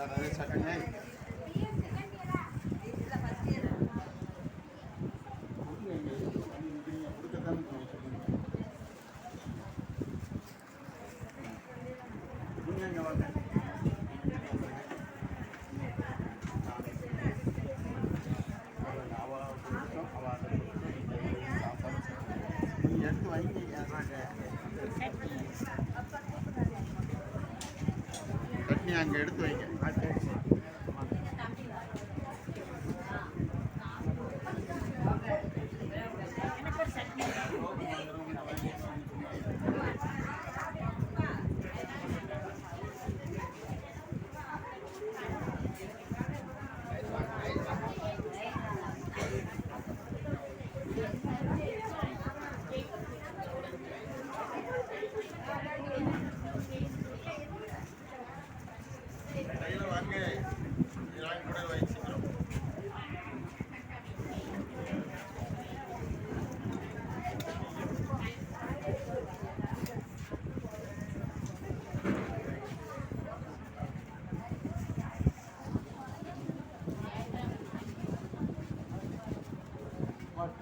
சட்னி எடுத்து வைங்க சட்னி அங்கே எடுத்து வைங்க.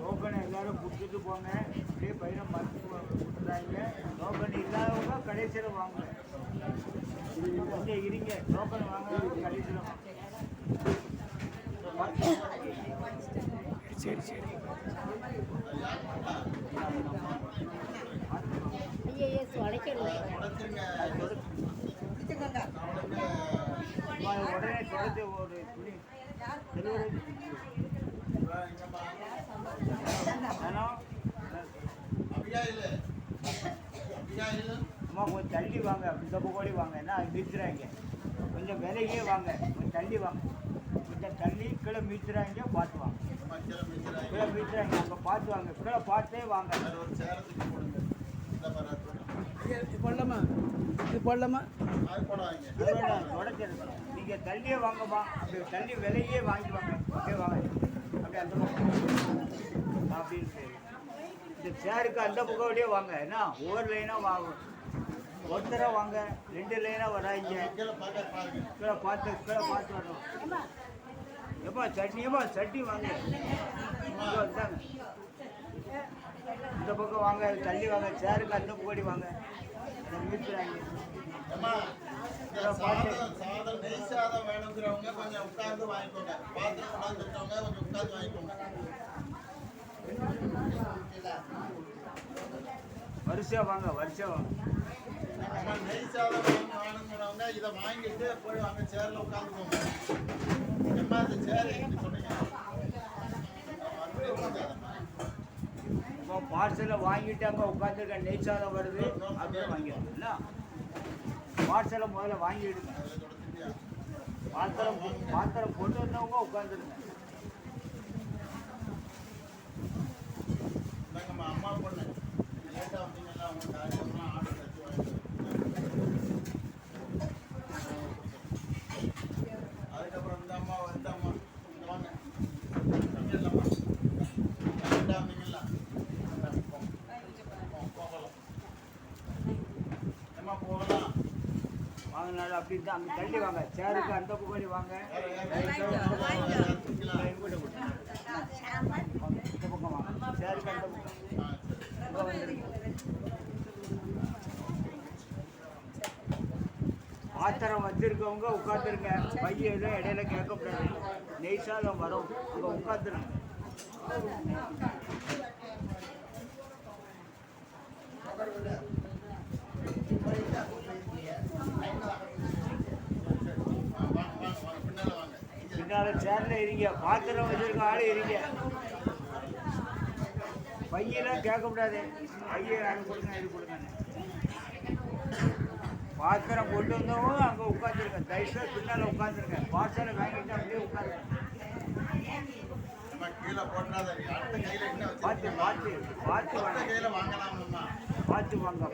டோக்கன் எல்லாரும் கொடுத்துட்டு போங்க. அப்படியே பயிரை மறுத்து கொடுத்துட்டாங்க. டோக்கன் இல்லாதவங்க கடைசியில் வாங்க. கொஞ்சம் இருங்க. டோக்கன் வாங்குறவங்க கடைசியில் வாங்க. சரி சரி உடனே தொடர்ந்து ஒரு துணி அம்மா கொஞ்சம் தள்ளி வாங்க. இந்த பக்கோடி வாங்க. என்ன மீச்சுறாங்க. கொஞ்சம் விலையே வாங்க. கொஞ்சம் தள்ளி வாங்க. கொஞ்சம் தள்ளி கீழே மீச்சுறாங்க. பார்த்து வாங்க. கீழே மீச்சுறாங்க. அங்கே பார்த்து வாங்க. கீழே பார்த்தே வாங்க. இது போடலாமா? இது போடலாமா? உடச்சிருக்கோம். நீங்கள் தள்ளியே வாங்கம்மா. அப்படி தள்ளி விலையே வாங்கி வாங்க. அப்படியே வாங்க. அப்படியே அந்த பக்கம் அப்படின்னு இந்த சேருக்கு அந்த பக்கோடியே வாங்க. என்ன ஒவ்வொரு லைனாக வாங்க. ஒருத்தராக வாங்க. 2 லைனாக வராங்க. கீழே பார்த்து வரணும். எப்பா சட்னியப்பா சட்னி வாங்க. வந்தாங்க இந்த பக்கம் வாங்க. தள்ளி வாங்க. சேருக்கு அந்த பக்கோடி வாங்க. மீட்கிறாங்க. வரிசையா வாங்க. வரிசையா வாங்க. நெய் சாதம் வேணுங்கிறவங்க இதை வாங்கிட்டு போய் வாங்க. சேர்ல உட்காந்துக்கோங்க. பார்சலை வாங்கிட்டு அங்கே உட்காந்துருக்க நெய் சாதம் வருது. அப்படியே வாங்கிடுங்க. பார்சலை முதல்ல வாங்கிடுங்க. பாத்திரம் கொண்டு வந்தவங்க உட்காந்துருங்க. அம்மா பொண்ணு லேட்டாக வந்தீங்கன்னா அவங்க ஆர்டர் வச்சு அதுக்கப்புறம் இந்த அம்மா வந்தம்மா இந்த வாங்க இல்லைம்மா லேட்டாக வந்தீங்களா போகலாம். ஏம்மா போகலாம் வாங்கினாலும் அப்படி தான் அங்கே தள்ளி வாங்க. சேருக்கு அந்த பக்கம் வாங்க. இந்த பக்கம் வாங்க. சேருக்கு அந்த பக்கம் பாத்திரம் வச்சிருக்கவங்க உட்காந்துருங்க. பையன் எதுவும் இடையில கேட்கக்கூடாது. நெய் சாதம் வரும். அங்கே உட்காந்துருங்க. பின்னால சேர்ல இருங்க. பாத்திரம் வச்சிருக்க ஆளு இருங்க. பையெல்லாம் கேட்கக்கூடாது. பையன் அது கொடுங்க இது கொடுங்க. பாத்திரம் கொண்டு வந்தவங்க அங்கே உட்காந்துருங்க. தயவுசு பின்னால் உட்காந்துருங்க. பார்சலை வாங்கிட்டு அப்படியே உட்காந்துருங்க. பார்த்து வாங்க. பார்த்து வாங்க.